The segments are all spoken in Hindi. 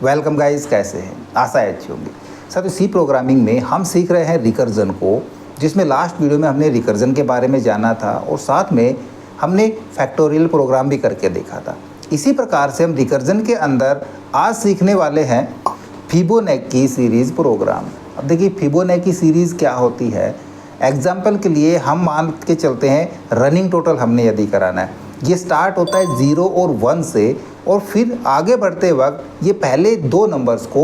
वेलकम गाइस, कैसे हैं? आशा है अच्छी होंगी। सर, सी प्रोग्रामिंग में हम सीख रहे हैं रिकर्जन को, जिसमें लास्ट वीडियो में हमने रिकर्जन के बारे में जाना था और साथ में हमने फैक्टोरियल प्रोग्राम भी करके देखा था। इसी प्रकार से हम रिकर्जन के अंदर आज सीखने वाले हैं फिबोनाची सीरीज़ प्रोग्राम। अब देखिए फिबोनाची सीरीज़ क्या होती है। एग्जाम्पल के लिए हम मान के चलते हैं रनिंग टोटल हमने यदि कराना है, ये स्टार्ट होता है 0 और 1 से और फिर आगे बढ़ते वक्त ये पहले दो नंबर्स को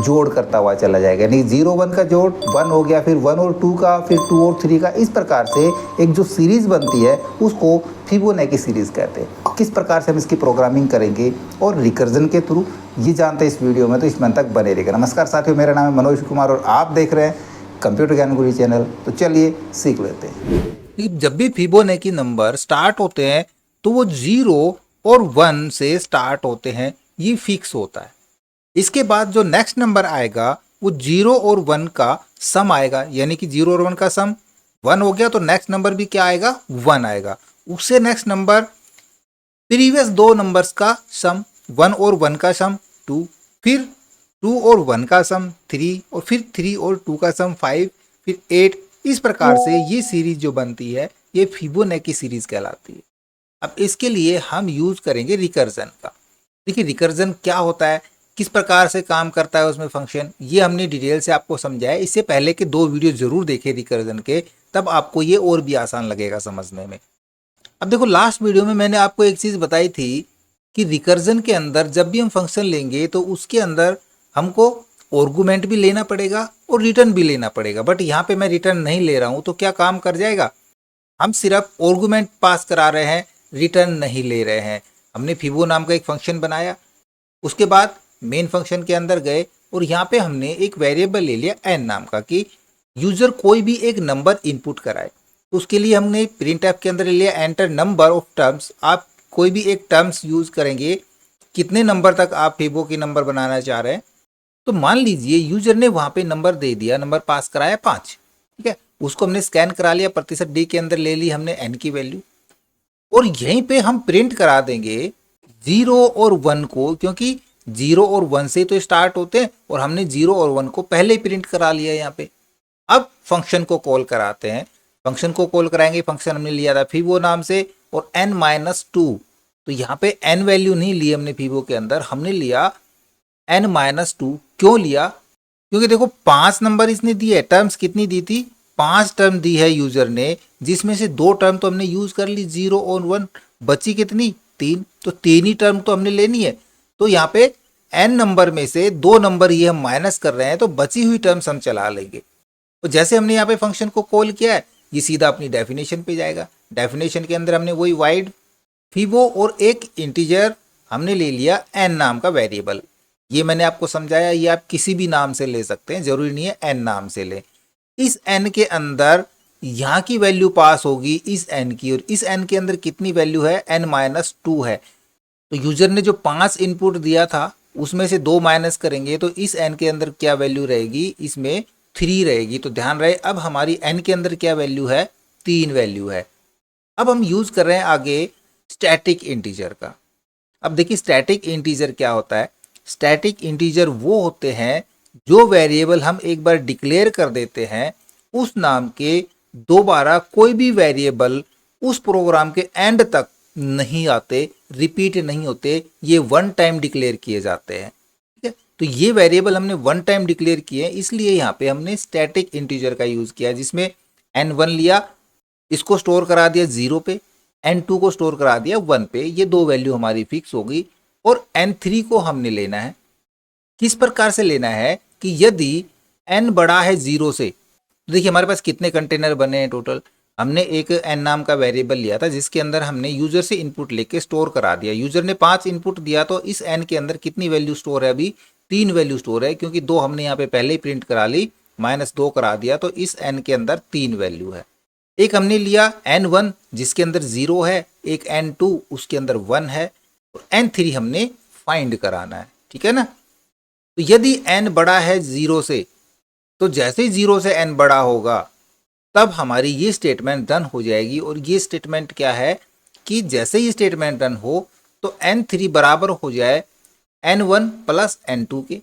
जोड़ करता हुआ चला जाएगा, यानी 0 1 का जोड़ 1 हो गया, फिर 1 और 2 का, फिर 2 और 3 का। इस प्रकार से एक जो सीरीज़ बनती है उसको फिबोनाची सीरीज़ कहते हैं। किस प्रकार से हम इसकी प्रोग्रामिंग करेंगे और रिकर्जन के थ्रू ये जानते हैं इस वीडियो में, तो इसमें तक बने रहेगा। नमस्कार साथियों, मेरा नाम है मनोज कुमार और आप देख रहे हैं कंप्यूटर ज्ञान गुरु चैनल। तो चलिए सीख लेते हैं। जब भी फिबोनाची नंबर स्टार्ट होते हैं तो वो 0 और 1 से स्टार्ट होते हैं, ये फिक्स होता है। इसके बाद जो नेक्स्ट नंबर आएगा वो 0 और 1 का सम आएगा, यानी कि 0 और 1 का सम 1 हो गया तो नेक्स्ट नंबर भी क्या आएगा, 1 आएगा। उससे नेक्स्ट नंबर प्रीवियस दो नंबर्स का सम, 1 और 1 का सम 2, फिर 2 और 1 का सम 3, और फिर 3 और 2 का सम 5, फिर 8। इस प्रकार से ये सीरीज जो बनती है ये फिबोनाची सीरीज कहलाती है। अब इसके लिए हम यूज करेंगे रिकर्जन का। देखिए रिकर्जन क्या होता है, किस प्रकार से काम करता है उसमें फंक्शन, ये हमने डिटेल से आपको समझाया। इससे पहले के 2 वीडियो जरूर देखें रिकर्जन के, तब आपको ये और भी आसान लगेगा समझने में। अब देखो लास्ट वीडियो में मैंने आपको एक चीज़ बताई थी कि रिकर्जन के अंदर जब भी हम फंक्शन लेंगे तो उसके अंदर हमको आर्गुमेंट भी लेना पड़ेगा और रिटर्न भी लेना पड़ेगा। बट यहाँ पे मैं रिटर्न नहीं ले रहा हूँ, तो क्या काम कर जाएगा, हम सिर्फ आर्गुमेंट पास करा रहे हैं, रिटर्न नहीं ले रहे हैं। हमने फिबो नाम का एक फंक्शन बनाया, उसके बाद मेन फंक्शन के अंदर गए और यहाँ पे हमने एक वेरिएबल ले लिया n नाम का कि यूजर कोई भी एक नंबर इनपुट कराए। उसके लिए हमने प्रिंटफ के अंदर ले लिया एंटर नंबर ऑफ टर्म्स। आप कोई भी एक टर्म्स यूज करेंगे, कितने नंबर तक आप फिबो की नंबर बनाना चाह रहे हैं। तो मान लीजिए यूजर ने वहां पे नंबर दे दिया, नंबर पास कराया 5, ठीक है। उसको हमने स्कैन करा लिया, प्रतिशत डी के अंदर ले ली हमने n की वैल्यू, और यहीं पे हम प्रिंट करा देंगे 0 और 1 को, क्योंकि 0 और 1 से तो स्टार्ट होते हैं और हमने 0 और 1 को पहले ही प्रिंट करा लिया यहाँ पे। अब फंक्शन को कॉल कराते हैं, फंक्शन को कॉल कराएंगे। फंक्शन हमने लिया था फिबो नाम से और n-2, तो यहाँ पे n वैल्यू नहीं ली हमने फिबो के अंदर, हमने लिया n-2। क्यों लिया, क्योंकि देखो 5 नंबर इसने दिए, टर्म्स कितनी दी थी, 5 टर्म दी है यूजर ने, जिसमें से 2 टर्म तो हमने यूज कर ली 0 और 1, बची कितनी 3, तो 3 ही टर्म तो हमने लेनी है। तो यहाँ पे n नंबर में से 2 नंबर ये हम माइनस कर रहे हैं, तो बची हुई टर्म्स हम चला लेंगे। तो जैसे हमने यहाँ पे फंक्शन को कॉल किया है, ये सीधा अपनी डेफिनेशन पे जाएगा। डेफिनेशन के अंदर हमने वही वाइड फिबो और एक इंटीजर हमने ले लिया n नाम का वेरिएबल। ये मैंने आपको समझाया, ये आप किसी भी नाम से ले सकते हैं, जरूरी नहीं है n नाम से ले। इस n के अंदर यहाँ की वैल्यू पास होगी इस n की, और इस n के अंदर कितनी वैल्यू है, n-2 है। तो यूजर ने जो 5 इनपुट दिया था उसमें से 2 माइनस करेंगे तो इस n के अंदर क्या वैल्यू रहेगी, इसमें 3 रहेगी। तो ध्यान रहे, अब हमारी n के अंदर क्या वैल्यू है, 3 वैल्यू है। अब हम यूज कर रहे हैं आगे स्टैटिक इंटीजर का। अब देखिए स्टैटिक इंटीजर क्या होता है। स्टैटिक इंटीजर वो होते हैं जो वेरिएबल हम एक बार डिक्लेयर कर देते हैं, उस नाम के दोबारा कोई भी वेरिएबल उस प्रोग्राम के एंड तक नहीं आते, रिपीट नहीं होते, ये वन टाइम डिक्लेयर किए जाते हैं, ठीक है। तो ये वेरिएबल हमने वन टाइम डिक्लेयर किए, इसलिए यहाँ पे हमने स्टैटिक इंटीजर का यूज किया, जिसमें n1 लिया, इसको स्टोर करा दिया 0 पे, n2 को स्टोर करा दिया 1 पे, ये 2 वैल्यू हमारी फिक्स होगी। और n3 को हमने लेना है, किस प्रकार से लेना है कि यदि n बड़ा है 0 से, तो देखिए हमारे पास कितने कंटेनर बने हैं टोटल। हमने एक n नाम का वेरिएबल लिया था जिसके अंदर हमने यूजर से इनपुट लेके स्टोर करा दिया। यूजर ने 5 इनपुट दिया, तो इस n के अंदर कितनी वैल्यू स्टोर है, अभी 3 वैल्यू स्टोर है, क्योंकि 2 हमने यहाँ पे पहले ही प्रिंट करा ली, -2 करा दिया, तो इस n के अंदर 3 वैल्यू है। एक हमने लिया n1 जिसके अंदर 0 है, एक n2 उसके अंदर 1 है, और n3 हमने फाइंड कराना है, ठीक है ना। तो यदि n बड़ा है 0 से, तो जैसे ही 0 से n बड़ा होगा तब हमारी ये स्टेटमेंट रन हो जाएगी। और ये स्टेटमेंट क्या है कि जैसे ही स्टेटमेंट रन हो तो n3 बराबर हो जाए N1 प्लस N2 के,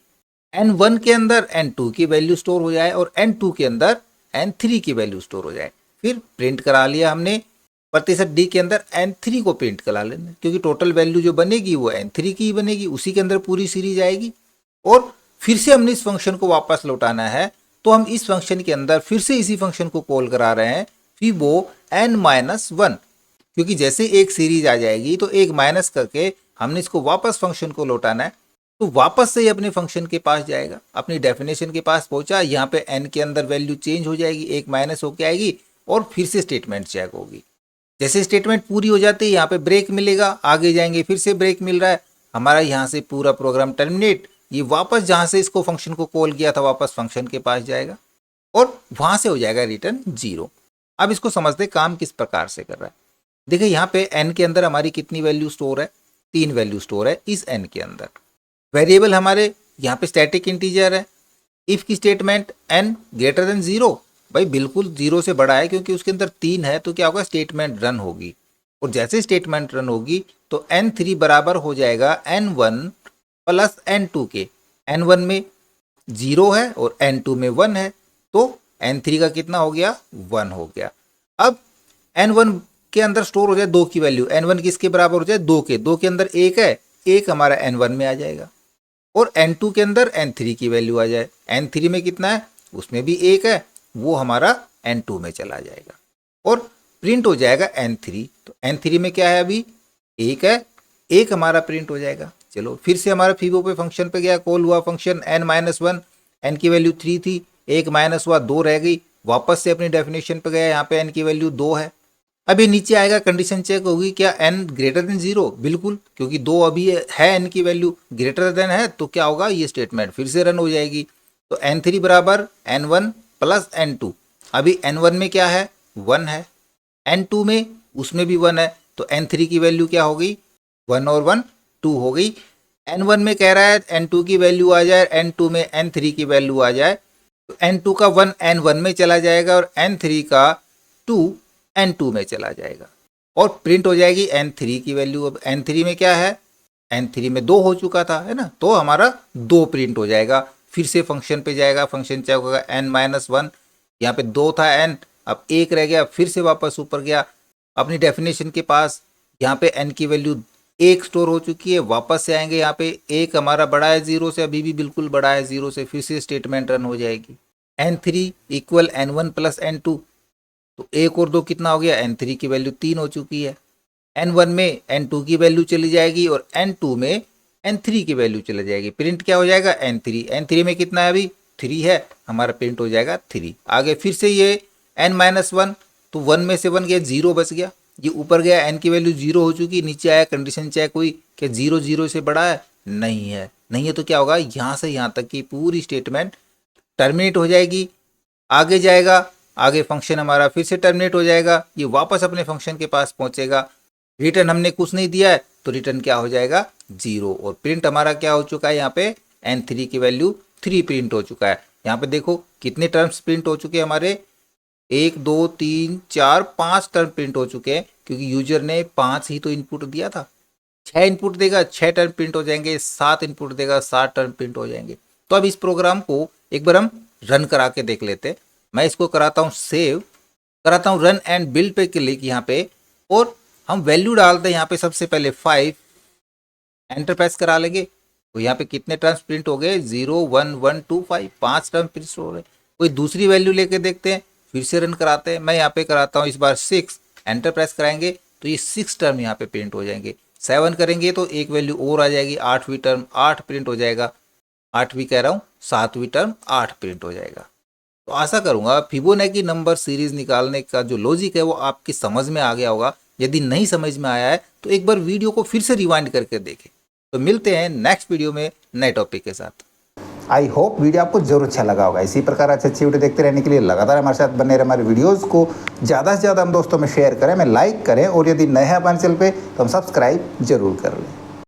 N1 के अंदर N2 की वैल्यू स्टोर हो जाए और N2 के अंदर N3 की वैल्यू स्टोर हो जाए। फिर प्रिंट करा लिया हमने, प्रतिशत डी के अंदर N3 को प्रिंट करा लेना, क्योंकि टोटल वैल्यू जो बनेगी वो N3 की ही बनेगी, उसी के अंदर पूरी सीरीज आएगी। और फिर से हमने इस फंक्शन को वापस लौटाना है, तो हम इस फंक्शन के अंदर फिर से इसी फंक्शन को कॉल करा रहे हैं फिबो n-1, क्योंकि जैसे एक सीरीज आ जाएगी तो एक माइनस करके हमने इसको वापस फंक्शन को लौटाना है, तो वापस से ही अपने फंक्शन के पास जाएगा, अपनी डेफिनेशन के पास पहुंचा, यहाँ पे n के अंदर वैल्यू चेंज हो जाएगी, एक माइनस होके आएगी और फिर से स्टेटमेंट चेक होगी। जैसे स्टेटमेंट पूरी हो जाती है यहाँ पे ब्रेक मिलेगा, आगे जाएंगे फिर से ब्रेक मिल रहा है, हमारा यहाँ से पूरा प्रोग्राम टर्मिनेट, ये वापस जहाँ से इसको फंक्शन को कॉल किया था वापस फंक्शन के पास जाएगा और वहाँ से हो जाएगा रिटर्न 0। अब इसको समझते काम किस प्रकार से कर रहा है। देखिए यहाँ पे n के अंदर हमारी कितनी वैल्यू स्टोर है, 3 वैल्यू स्टोर है इस n के अंदर। वेरिएबल हमारे यहाँ पे स्टैटिक इंटीजर है, इफ की स्टेटमेंट n ग्रेटर देन 0, भाई बिल्कुल 0 से बड़ा है क्योंकि उसके अंदर 3 है, तो क्या होगा स्टेटमेंट रन होगी, और जैसे स्टेटमेंट रन होगी तो n3 बराबर हो जाएगा n1 प्लस n2 के। n1 में 0 है और n2 में 1 है, तो n3 का कितना हो गया 1 हो गया। अब n1 के अंदर स्टोर हो जाए 2 की वैल्यू, n1 किसके बराबर हो जाए 2 के, 2 के अंदर 1 है, 1 हमारा n1 में आ जाएगा, और n2 के अंदर n3 की वैल्यू आ जाए, n3 में कितना है उसमें भी 1 है, वो हमारा n2 में चला जाएगा और प्रिंट हो जाएगा n3। तो n3 में क्या है अभी 1 है, 1 हमारा प्रिंट हो जाएगा। चलो फिर से हमारा फिबो पे फंक्शन पे गया, कॉल हुआ फंक्शन n-1, n की वैल्यू 3 थी, 1 माइनस हुआ 2 रह गई, वापस से अपनी डेफिनेशन पे गया, यहाँ पे n की वैल्यू 2 है। अभी नीचे आएगा कंडीशन चेक होगी, क्या n ग्रेटर देन 0, बिल्कुल, क्योंकि 2 अभी है n की वैल्यू ग्रेटर देन है, तो क्या होगा ये स्टेटमेंट फिर से रन हो जाएगी। तो n3 बराबर n1 प्लस n2, अभी n1 में क्या है 1 है, n2 में उसमें भी 1 है, तो n3 की वैल्यू क्या हो गई 1 और 1 2 हो गई। n1 में कह रहा है n2 की वैल्यू आ जाए, n2 में n3 की वैल्यू आ जाए, तो n2 का 1 n1 में चला जाएगा और n3 का 2 n2 में चला जाएगा और प्रिंट हो जाएगी n3 की वैल्यू। अब n3 में क्या है, n3 में 2 हो चुका था, है ना, तो हमारा 2 प्रिंट हो जाएगा। फिर से फंक्शन पे जाएगा, फंक्शन चेक होगा n-1, यहाँ पे 2 था n, अब 1 रह गया, फिर से वापस ऊपर गया अपनी डेफिनेशन के पास, यहाँ पे n की वैल्यू 1 स्टोर हो चुकी है, वापस से आएंगे, यहाँ पे 1 हमारा बड़ा है 0 से, अभी भी बिल्कुल बड़ा है 0 से, फिर से स्टेटमेंट रन हो जाएगी n3 equal n1 plus n2, तो 1 और 2 कितना हो गया, n3 की वैल्यू 3 हो चुकी है, n1 में n2 की वैल्यू चली जाएगी और n2 में n3 की वैल्यू चली जाएगी, प्रिंट क्या हो जाएगा n3 में कितना है अभी 3 है, हमारा प्रिंट हो जाएगा 3। आगे फिर से ये n-1, तो 1 में से 1 गया 0 बच गया, ये ऊपर गया n की वैल्यू 0 हो चुकी, नीचे आया कंडीशन चेक हुई कि 0 0 से बड़ा है, नहीं है, नहीं है, तो क्या होगा यहाँ से यहाँ तक की पूरी स्टेटमेंट टर्मिनेट हो जाएगी। आगे जाएगा, आगे फंक्शन हमारा फिर से टर्मिनेट हो जाएगा, ये वापस अपने फंक्शन के पास पहुंचेगा, रिटर्न हमने कुछ नहीं दिया है तो रिटर्न क्या हो जाएगा 0, और प्रिंट हमारा क्या हो चुका है, यहाँ पे n3 की वैल्यू 3 प्रिंट हो चुका है। यहाँ पे देखो कितने टर्म्स प्रिंट हो चुके हैं हमारे, 1 2 3 4 5 टर्म प्रिंट हो चुके हैं, क्योंकि यूजर ने 5 ही तो इनपुट दिया था, 6 इनपुट देगा 6 टर्म प्रिंट हो जाएंगे, 7 इनपुट देगा 7 टर्म प्रिंट हो जाएंगे। तो अब इस प्रोग्राम को एक बार हम रन करा के देख लेते हैं। मैं इसको कराता हूँ सेव, कराता हूँ रन एंड बिल्ड पे क्लिक यहाँ पे, और हम वैल्यू डालते हैं यहाँ पे सबसे पहले 5, एंटर प्रेस करा लेंगे, तो यहाँ पे कितने टर्म्स प्रिंट हो गए 0 1 1 2 5, 5 टर्म प्रिंट हो गए। कोई दूसरी वैल्यू लेके देखते हैं, फिर से रन कराते हैं, मैं यहाँ पे कराता हूँ इस बार 6, एंटर प्रेस कराएंगे तो ये 6 टर्म यहाँ पे प्रिंट हो जाएंगे। 7 करेंगे तो एक वैल्यू और आ जाएगी, 8वीं टर्म 8 प्रिंट हो जाएगा, 8वीं कह रहा हूँ 7वीं टर्म 8 प्रिंट हो जाएगा। तो आशा करूंगा फिबोनाची नंबर सीरीज निकालने का जो लॉजिक है वो आपकी समझ में आ गया होगा। यदि नहीं समझ में आया है तो एक बार वीडियो को फिर से रिवाइंड करके देखें। तो मिलते हैं नेक्स्ट वीडियो में नए टॉपिक के साथ। आई होप वीडियो आपको जरूर अच्छा लगा होगा। इसी प्रकार अच्छी वीडियो देखते रहने के लिए लगातार हमारे साथ बने रहे। हमारे वीडियोस को ज़्यादा से ज़्यादा हम दोस्तों में शेयर करें, हमें लाइक करें, और यदि नए हैं हमारे चैनल पे तो हम सब्सक्राइब जरूर कर लें।